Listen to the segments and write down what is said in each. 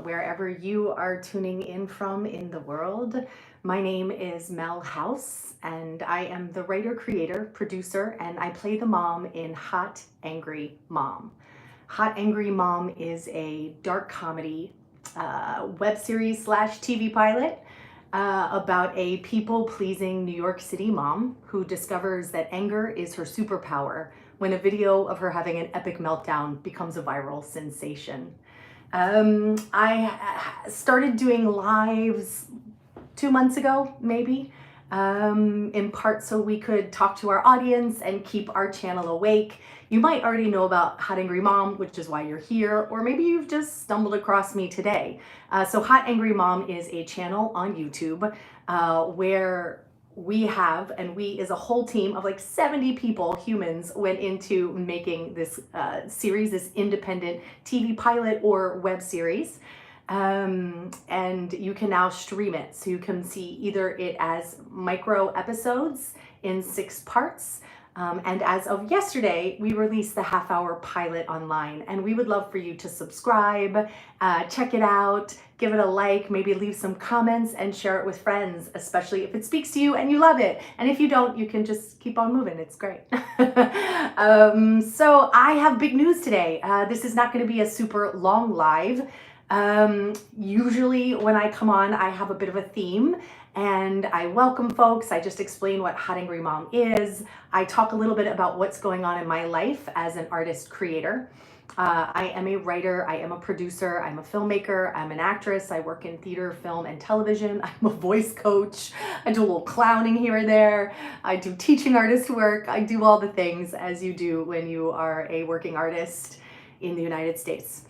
wherever you are tuning in from in the world. My name is Mel House, and I am the writer, creator, producer, and I play the mom in Hot Angry Mom. Hot Angry Mom is a dark comedy web series slash TV pilot about a people-pleasing New York City mom who discovers that anger is her superpower when a video of her having an epic meltdown becomes a viral sensation. I started doing lives 2 months ago, maybe, in part so we could talk to our audience and keep our channel awake. You might already know about Hot Angry Mom, which is why you're here, or maybe you've just stumbled across me today. So Hot Angry Mom is a channel on YouTube where we as a whole team of like 70 people, humans, went into making this series, this independent TV pilot or web series. And you can now stream it. So you can see either it as micro episodes in 6 parts. And as of yesterday, we released the half-hour pilot online, and we would love for you to subscribe, check it out, give it a like, maybe leave some comments and share it with friends, especially if it speaks to you and you love it. And if you don't, you can just keep on moving. It's great. So I have big news today. This is not going to be a super long live. Usually when I come on, I have a bit of a theme and I welcome folks. I just explain what Hot Angry Mom is. I talk a little bit about what's going on in my life as an artist creator. I am a writer, I am a producer, I'm a filmmaker, I'm an actress, I work in theater, film, and television. I'm a voice coach, I do a little clowning here and there, I do teaching artist work, I do all the things as you do when you are a working artist in the United States.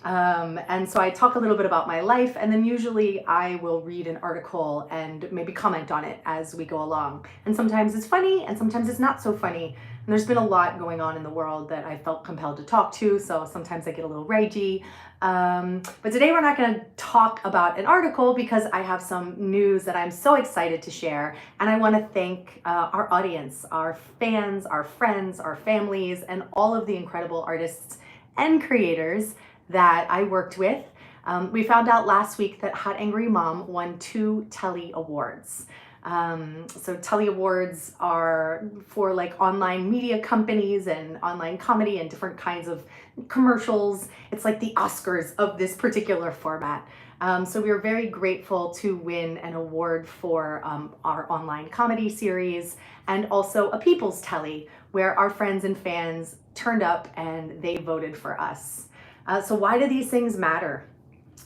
And so I talk a little bit about my life, and then usually I will read an article and maybe comment on it as we go along. And sometimes it's funny, and sometimes it's not so funny. And there's been a lot going on in the world that I felt compelled to talk to, so sometimes I get a little ragey. But today we're not going to talk about an article because I have some news that I'm so excited to share. And I want to thank our audience, our fans, our friends, our families, and all of the incredible artists and creators that I worked with. We found out last week that Hot Angry Mom won 2 Telly Awards. So Telly Awards are for like online media companies and online comedy and different kinds of commercials. It's like the Oscars of this particular format. So we were very grateful to win an award for our online comedy series, and also a People's Telly, where our friends and fans turned up and they voted for us. So why do these things matter?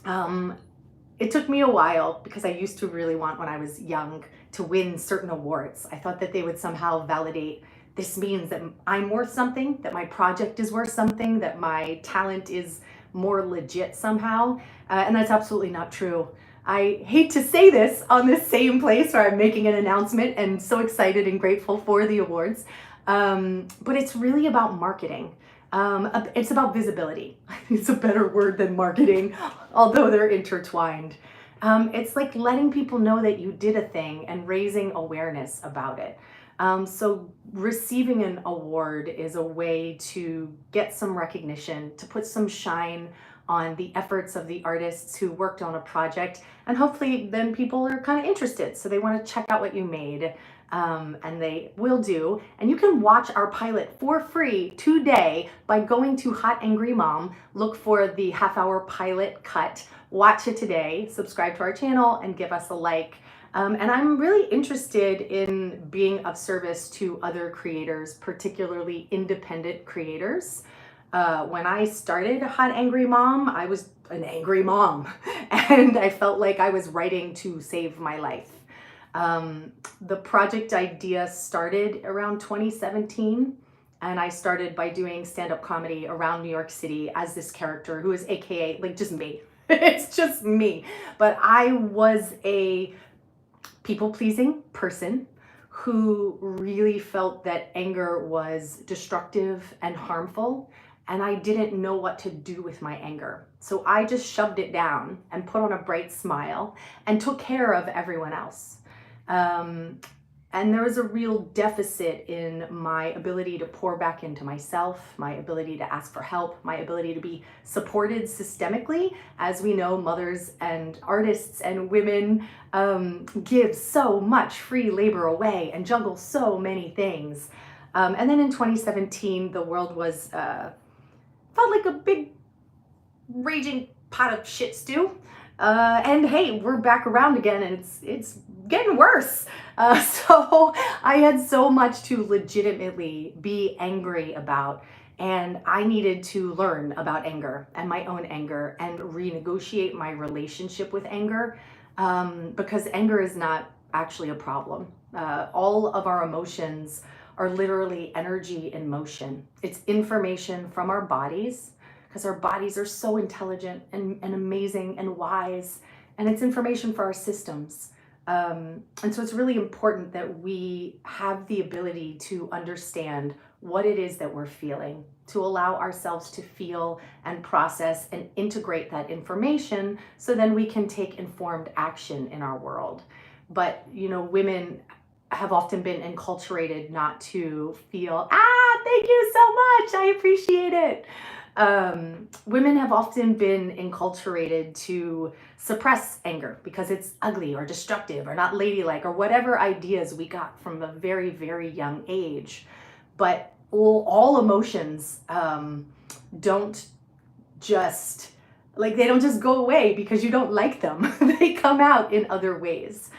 It took me a while because I used to really want, when I was young, to win certain awards. I thought that they would somehow validate, this means that I'm worth something, that my project is worth something, that my talent is more legit somehow. And that's absolutely not true. I hate to say this on this same place where I'm making an announcement and so excited and grateful for the awards. But it's really about marketing. It's about visibility. It's a better word than marketing, although they're intertwined. It's like letting people know that you did a thing and raising awareness about it. So receiving an award is a way to get some recognition, to put some shine on the efforts of the artists who worked on a project, and hopefully then people are kind of interested, so they want to check out what you made. And they will do. And you can watch our pilot for free today by going to Hot Angry Mom, look for the half-hour pilot cut, watch it today, subscribe to our channel, and give us a like. And I'm really interested in being of service to other creators, particularly independent creators. When I started Hot Angry Mom, I was an angry mom, and I felt like I was writing to save my life. The project idea started around 2017, and I started by doing stand-up comedy around New York City as this character who is AKA like just me. It's just me. But I was a people-pleasing person who really felt that anger was destructive and harmful, and I didn't know what to do with my anger. So I just shoved it down and put on a bright smile and took care of everyone else. And there was a real deficit in my ability to pour back into myself, my ability to ask for help, my ability to be supported systemically. As we know, mothers and artists and women give so much free labor away and juggle so many things. And then in 2017, the world was felt like a big raging pot of shit stew. And hey, we're back around again, and it's getting worse. So I had so much to legitimately be angry about, and I needed to learn about anger and my own anger and renegotiate my relationship with anger, because anger is not actually a problem. All of our emotions are literally energy in motion. It's information from our bodies, because our bodies are so intelligent and amazing and wise, and it's information for our systems. And so it's really important that we have the ability to understand what it is that we're feeling, to allow ourselves to feel and process and integrate that information so then we can take informed action in our world. But, women have often been enculturated not to feel, thank you so much, I appreciate it. Women have often been enculturated to suppress anger because it's ugly or destructive or not ladylike or whatever ideas we got from a very, very young age. But all emotions don't just go away because you don't like them. They come out in other ways.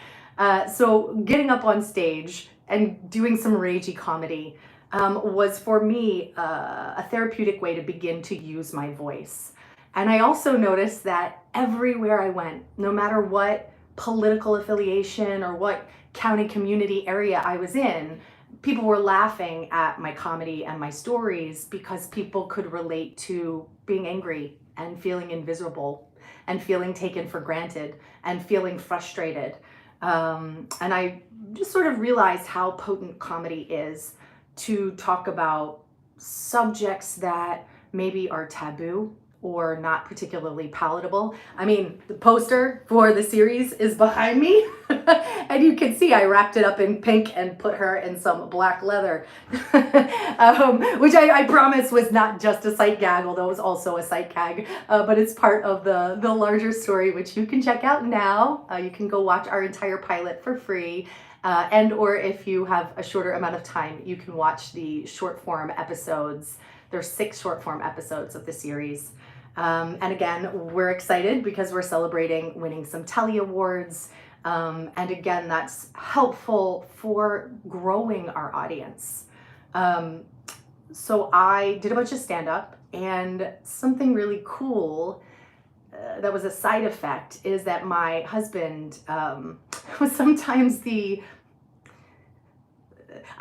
So getting up on stage and doing some ragey comedy was for me a therapeutic way to begin to use my voice. And I also noticed that everywhere I went, no matter what political affiliation or what county community area I was in, people were laughing at my comedy and my stories because people could relate to being angry and feeling invisible and feeling taken for granted and feeling frustrated. And I just sort of realized how potent comedy is to talk about subjects that maybe are taboo or not particularly palatable. I mean, the poster for the series is behind me, and you can see I wrapped it up in pink and put her in some black leather, which I promise was not just a sight gag, although it was also a sight gag, but it's part of the larger story, which you can check out now. You can go watch our entire pilot for free. And or if you have a shorter amount of time, you can watch the short form episodes. There's 6 short form episodes of the series. And again, we're excited because we're celebrating winning some Telly awards. And again, that's helpful for growing our audience. So I did a bunch of stand-up, and something really cool that was a side effect is that my husband was sometimes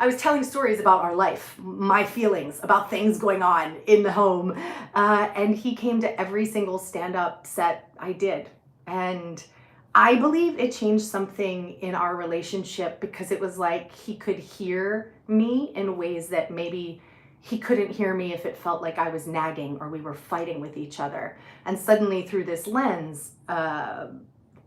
I was telling stories about our life, my feelings about things going on in the home, and he came to every single stand-up set I did. And I believe it changed something in our relationship because it was like he could hear me in ways that maybe he couldn't hear me if it felt like I was nagging or we were fighting with each other. And suddenly through this lens,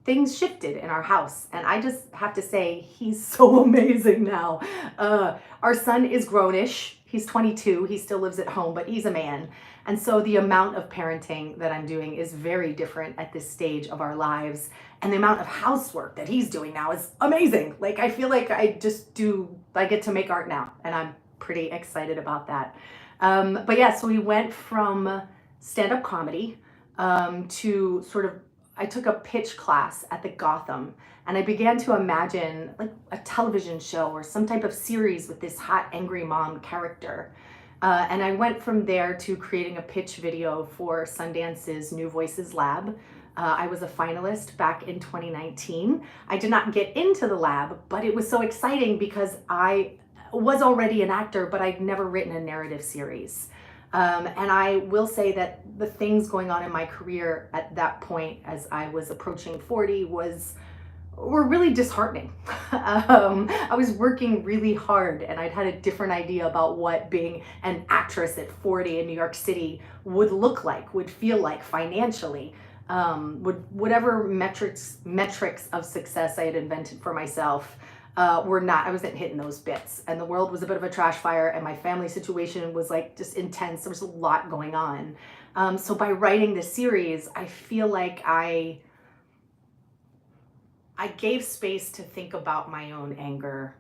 things shifted in our house. And I just have to say, he's so amazing now. Our son is grownish. He's 22. He still lives at home, but he's a man. And so the amount of parenting that I'm doing is very different at this stage of our lives. And the amount of housework that he's doing now is amazing. Like, I feel like I get to make art now, and I'm pretty excited about that. But yeah, so we went from stand-up comedy to I took a pitch class at the Gotham, and I began to imagine like a television show or some type of series with this hot, angry mom character. And I went from there to creating a pitch video for Sundance's New Voices Lab. I was a finalist back in 2019. I did not get into the lab, but it was so exciting because I was already an actor, but I'd never written a narrative series. And I will say that the things going on in my career at that point, as I was approaching 40, were really disheartening. I was working really hard, and I'd had a different idea about what being an actress at 40 in New York City would look like, would feel like financially. Whatever metrics of success I had invented for myself I wasn't hitting those bits. And the world was a bit of a trash fire, and my family situation was like just intense. There was a lot going on. So by writing this series, I feel like I gave space to think about my own anger,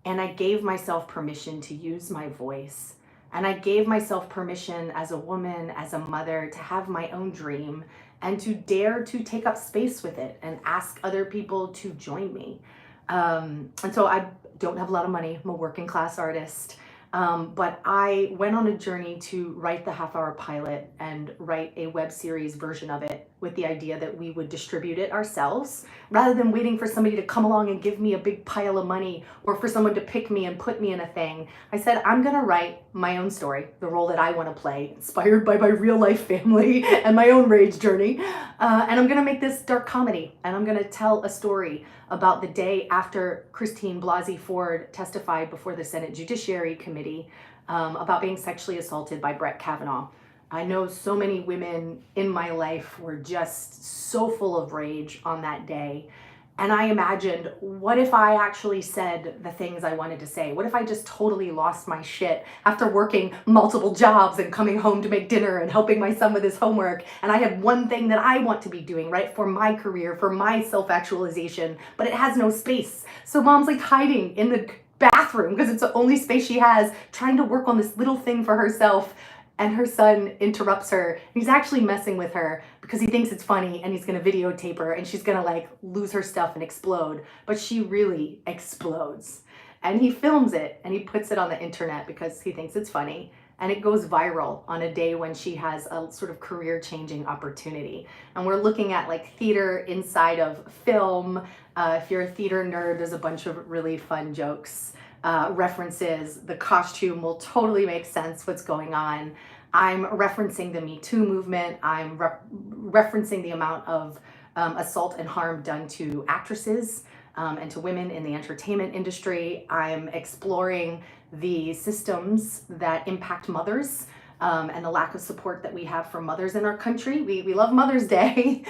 and I gave myself permission to use my voice. And I gave myself permission as a woman, as a mother, to have my own dream and to dare to take up space with it and ask other people to join me. And so I don't have a lot of money. I'm a working class artist. But I went on a journey to write the half-hour pilot and write a web series version of it with the idea that we would distribute it ourselves rather than waiting for somebody to come along and give me a big pile of money or for someone to pick me and put me in a thing. I said, I'm gonna write my own story, the role that I want to play, inspired by my real life family and my own rage journey. And I'm gonna make this dark comedy, and I'm gonna tell a story about the day after Christine Blasey Ford testified before the Senate Judiciary Committee about being sexually assaulted by Brett Kavanaugh. I know so many women in my life were just so full of rage on that day. And I imagined, what if I actually said the things I wanted to say? What if I just totally lost my shit after working multiple jobs and coming home to make dinner and helping my son with his homework? And I had one thing that I want to be doing, right, for my career, for my self-actualization, but it has no space. So mom's like hiding in the bathroom because it's the only space she has, trying to work on this little thing for herself. And her son interrupts her. He's actually messing with her because he thinks it's funny, and he's gonna videotape her, and she's gonna like lose her stuff and explode. But she really explodes. And he films it and he puts it on the internet because he thinks it's funny. And it goes viral on a day when she has a sort of career-changing opportunity. And we're looking at like theater inside of film. If you're a theater nerd, there's a bunch of really fun jokes. References. The costume will totally make sense what's going on. I'm referencing the Me Too movement. I'm referencing the amount of assault and harm done to actresses and to women in the entertainment industry. I'm exploring the systems that impact mothers and the lack of support that we have for mothers in our country. We love Mother's Day,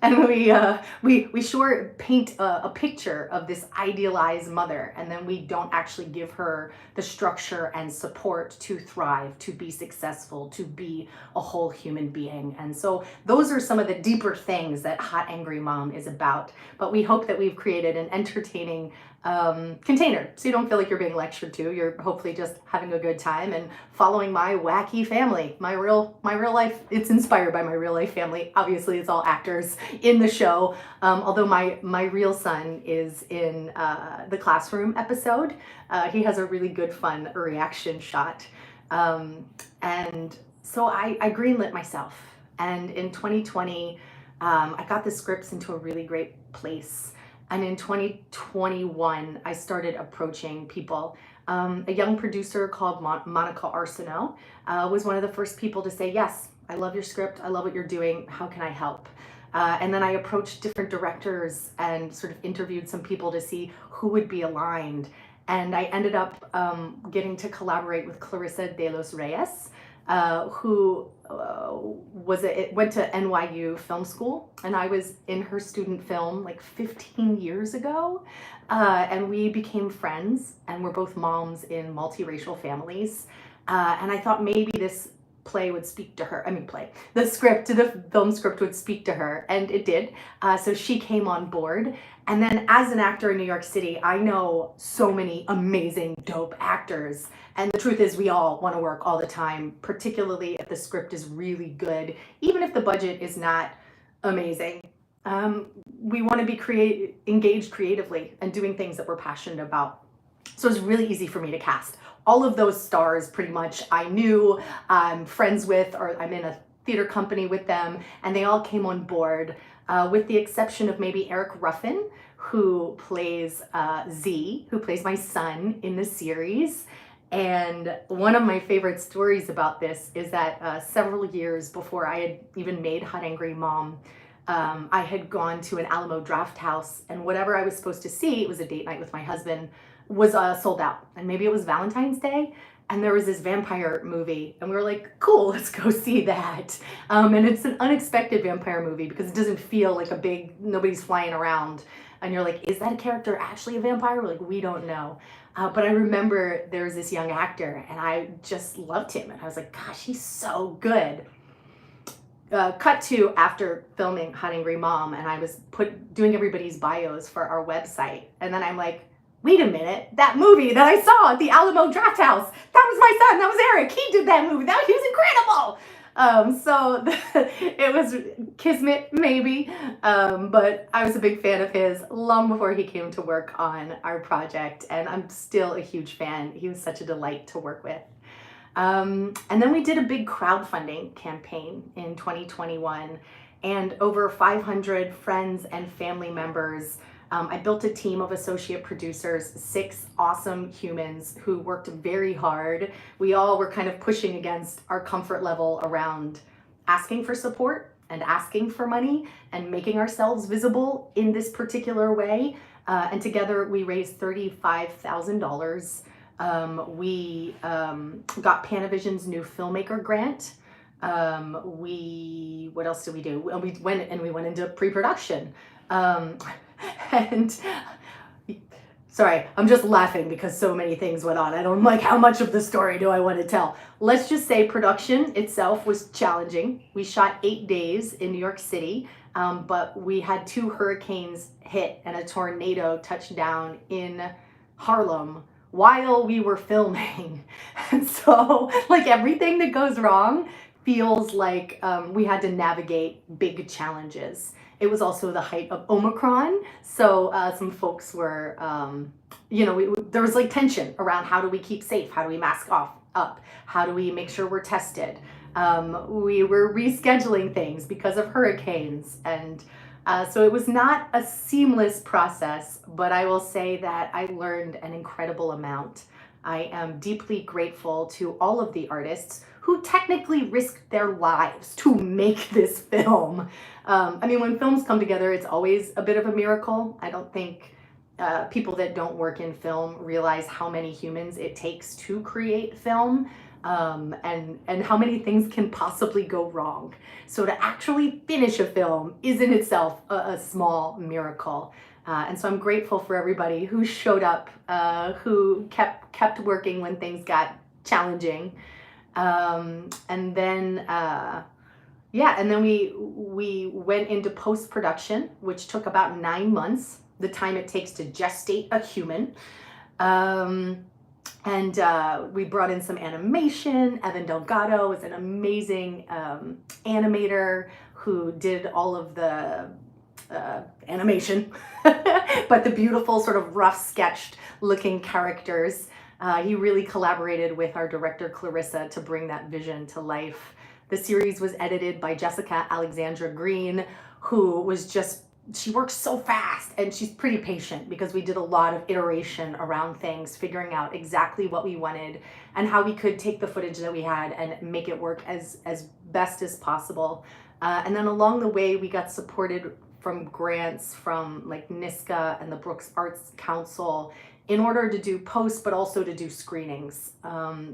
and we sure paint a picture of this idealized mother, and then we don't actually give her the structure and support to thrive, to be successful, to be a whole human being. And so those are some of the deeper things that Hot Angry Mom is about. But we hope that we've created an entertaining container, so you don't feel like you're being lectured to. You're hopefully just having a good time and following my wacky family, my real life. It's inspired by my real life family. Obviously, it's all actors in the show. Although my real son is in the classroom episode. He has a really good, fun reaction shot. And so I greenlit myself. And in 2020, I got the scripts into a really great place. And in 2021, I started approaching people. A young producer called Monica Arsenault was one of the first people to say, yes, I love your script. I love what you're doing. How can I help? And then I approached different directors and sort of interviewed some people to see who would be aligned. And I ended up getting to collaborate with Clarissa de los Reyes, who went to NYU Film School, and I was in her student film like 15 years ago, and we became friends, and we're both moms in multiracial families, and I thought maybe this play would speak to her. The film script would speak to her, and it did. So she came on board. And then as an actor in New York City, I know so many amazing, dope actors. And the truth is, we all want to work all the time, particularly if the script is really good, even if the budget is not amazing. We want to be engaged creatively and doing things that we're passionate about. So it's really easy for me to cast. All of those stars pretty much I knew, I'm friends with, or I'm in a theater company with them, and they all came on board, with the exception of maybe Eric Ruffin, who plays Z, who plays my son in the series. And one of my favorite stories about this is that several years before I had even made Hot Angry Mom, I had gone to an Alamo Draft House, and whatever I was supposed to see, it was a date night with my husband, was sold out. And maybe it was Valentine's Day, and there was this vampire movie, and we were like, cool, let's go see that. And it's an unexpected vampire movie because it doesn't feel like nobody's flying around. And you're like, is that a character actually a vampire? We're like, we don't know. But I remember there was this young actor and I just loved him. And I was like, gosh, he's so good. Cut to after filming Hot Angry Mom, and I was doing everybody's bios for our website. And then I'm like, wait a minute, that movie that I saw at the Alamo Draft House, that was my son, that was Eric. He did that movie. He was incredible. It was kismet, maybe, but I was a big fan of his long before he came to work on our project, and I'm still a huge fan. He was such a delight to work with. And then we did a big crowdfunding campaign in 2021, and over 500 friends and family members. I built a team of associate producers, 6 awesome humans who worked very hard. We all were kind of pushing against our comfort level around asking for support and asking for money and making ourselves visible in this particular way. And together we raised $35,000. We got Panavision's new filmmaker grant. What else did we do? We went into pre-production. And sorry, I'm just laughing because so many things went on. I don't like how much of the story do I want to tell. Let's just say production itself was challenging. We shot 8 days in New York City, but we had 2 hurricanes hit and a tornado touched down in Harlem while we were filming. And so like everything that goes wrong feels like we had to navigate big challenges. It was also the height of Omicron, so some folks were, there was like tension around how do we keep safe, how do we mask up, how do we make sure we're tested. We were rescheduling things because of hurricanes, and so it was not a seamless process, but I will say that I learned an incredible amount. I am deeply grateful to all of the artists who technically risked their lives to make this film. When films come together, it's always a bit of a miracle. I don't think people that don't work in film realize how many humans it takes to create film, and how many things can possibly go wrong. So to actually finish a film is in itself a small miracle. And so I'm grateful for everybody who showed up, who kept working when things got challenging. And then we went into post-production, which took about 9 months, the time it takes to gestate a human. We brought in some animation. Evan Delgado is an amazing animator who did all of the animation, but the beautiful sort of rough sketched looking characters. He really collaborated with our director Clarissa to bring that vision to life. The series was edited by Jessica Alexandra Green, who was she works so fast, and she's pretty patient because we did a lot of iteration around things, figuring out exactly what we wanted and how we could take the footage that we had and make it work as best as possible. And then along the way, we got supported from grants from like NISCA and the Brooks Arts Council in order to do post, but also to do screenings.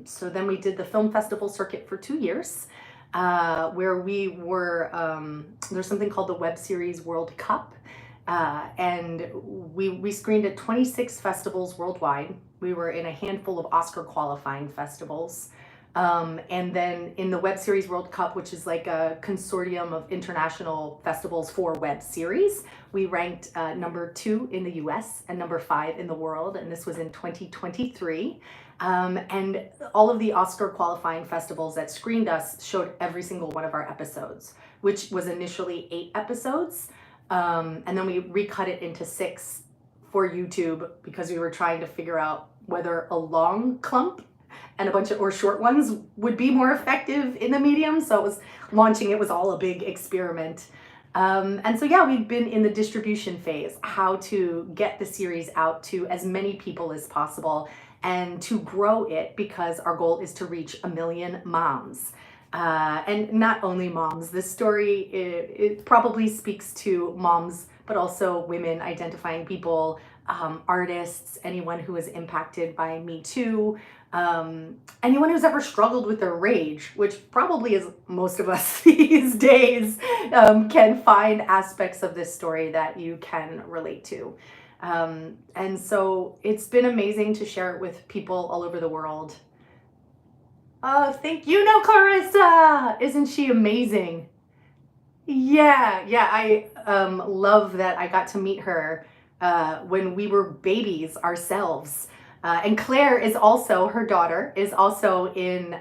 So then we did the film festival circuit for 2 years, where we were, there's something called the Web Series World Cup, and we screened at 26 festivals worldwide. We were in a handful of Oscar qualifying festivals. And then in the Web Series World Cup, which is like a consortium of international festivals for web series, we ranked number 2 in the US and number 5 in the world, and this was in 2023. And all of the Oscar qualifying festivals that screened us showed every single one of our episodes, which was initially 8 episodes. And then we recut it into 6 for YouTube because we were trying to figure out whether a long clump and a bunch of or short ones would be more effective in the medium. So it was all a big experiment. And so yeah, we've been in the distribution phase, how to get the series out to as many people as possible and to grow it, because our goal is to reach 1 million moms. And not only moms, this story, it probably speaks to moms, but also women, identifying people, artists, anyone who is impacted by Me Too, anyone who's ever struggled with their rage, which probably is most of us these days, can find aspects of this story that you can relate to. And so it's been amazing to share it with people all over the world. Oh, thank you. Know Clarissa. Isn't she amazing? Yeah. I love that I got to meet her when we were babies ourselves. And Claire is also, her daughter is also in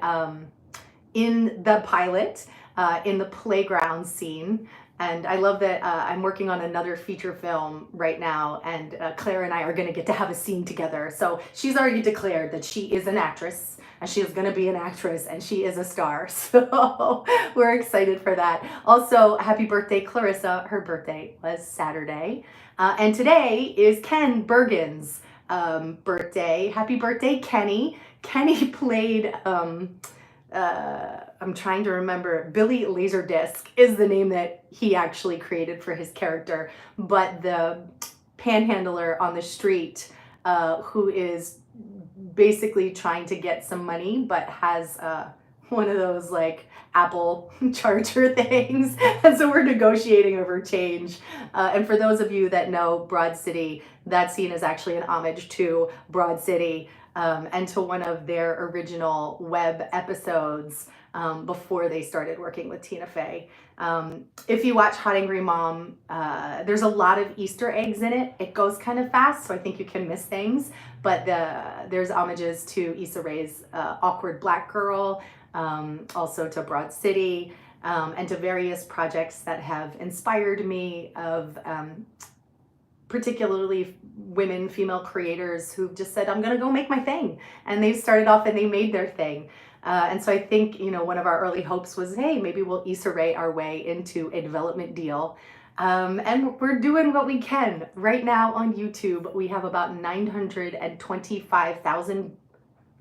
the pilot, in the playground scene. And I love that I'm working on another feature film right now, and Claire and I are going to get to have a scene together. So she's already declared that she is an actress, and she is going to be an actress, and she is a star. So we're excited for that. Also, happy birthday, Clarissa. Her birthday was Saturday. And today is Ken Bergen's birthday. Happy birthday, Kenny. Kenny played... I'm trying to remember, Billy Laserdisc is the name that he actually created for his character, but the panhandler on the street who is basically trying to get some money but has one of those like Apple charger things, and so we're negotiating over change. And for those of you that know Broad City, that scene is actually an homage to Broad City and to one of their original web episodes before they started working with Tina Fey. If you watch Hot Angry Mom, there's a lot of Easter eggs in it. It goes kind of fast, so I think you can miss things, but there's homages to Issa Rae's Awkward Black Girl, also to Broad City, and to various projects that have inspired me of particularly women, female creators who've just said, I'm gonna go make my thing. And they started off and they made their thing. And so I think, one of our early hopes was, hey, maybe we'll Issa Rae our way into a development deal. And we're doing what we can. Right now on YouTube, we have about 925,000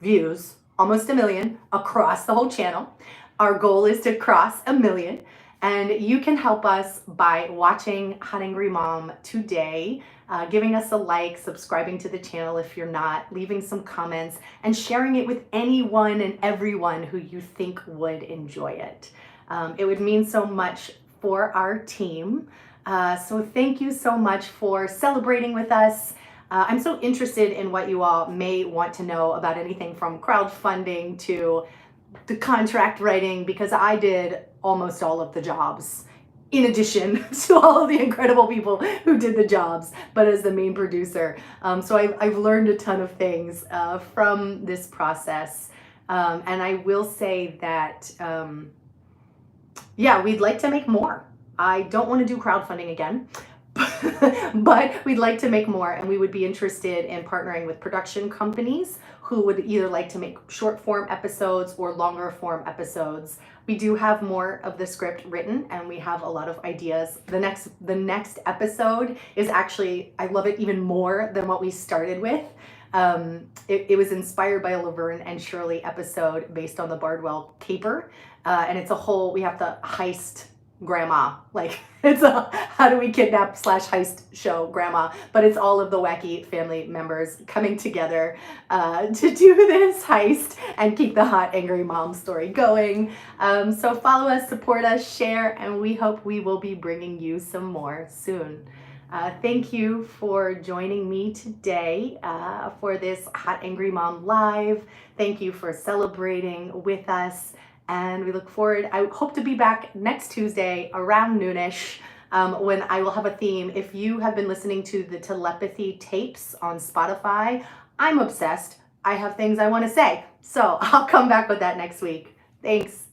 views, almost 1 million across the whole channel. Our goal is to cross 1 million. And you can help us by watching Hot Angry Mom today, giving us a like, subscribing to the channel if you're not, leaving some comments, and sharing it with anyone and everyone who you think would enjoy it. It would mean so much for our team. So thank you so much for celebrating with us. I'm so interested in what you all may want to know about anything from crowdfunding to the contract writing, because I did almost all of the jobs in addition to all of the incredible people who did the jobs, but as the main producer. So I've learned a ton of things from this process. And I will say that, yeah, we'd like to make more. I don't want to do crowdfunding again, but we'd like to make more, and we would be interested in partnering with production companies who would either like to make short form episodes or longer form episodes. We do have more of the script written, and we have a lot of ideas. The next episode is actually, I love it even more than what we started with. It was inspired by a Laverne and Shirley episode based on the Bardwell caper, and it's a whole, we have to heist grandma, like it's a how do we kidnap / heist show grandma, but it's all of the wacky family members coming together to do this heist and keep the Hot Angry Mom story going. So follow us, support us, share, and we hope we will be bringing you some more soon. Thank you for joining me today for this Hot Angry Mom Live. Thank you for celebrating with us. And we look forward, I hope to be back next Tuesday around noonish when I will have a theme. If you have been listening to the telepathy tapes on Spotify, I'm obsessed. I have things I want to say. So I'll come back with that next week. Thanks.